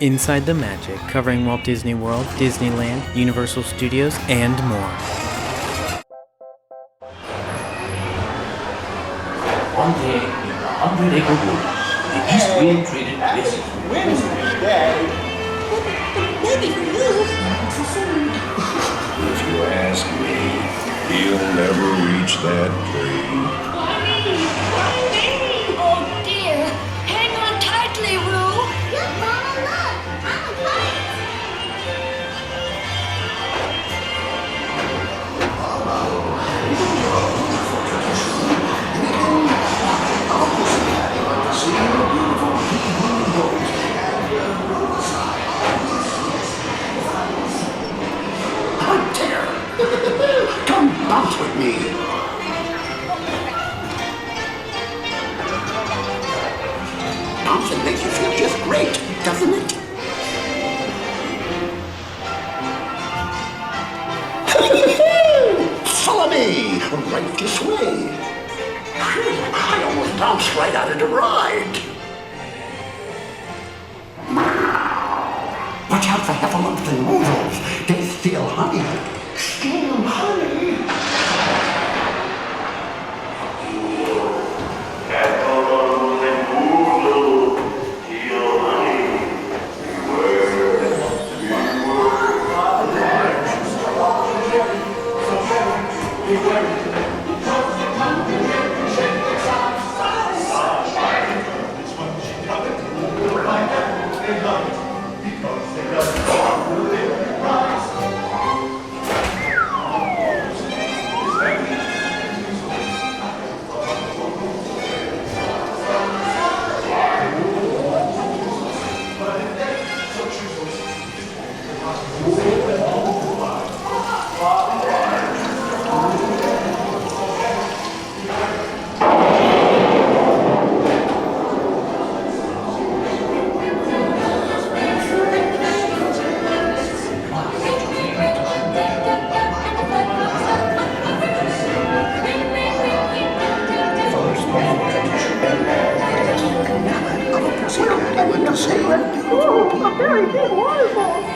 Inside the Magic, covering Walt Disney World, Disneyland, Universal Studios, and more. One day in the 100 Acre Wood, the East Wind traded places with Blustery. If you ask me, he'll never reach that tree. Oh dear! Hang on tightly, Roo! Look, Mama, look! I'm a kite! Come bounce with me. Bouncing makes you feel just great, doesn't it? Follow me, right this way. Phew, I almost bounced right out of the ride. Watch out for Heffalumps and Woozles. They steal honey. Steal honey? Heffalumps and Woozles, steal honey. I went to say, Oh, a very big waterfall!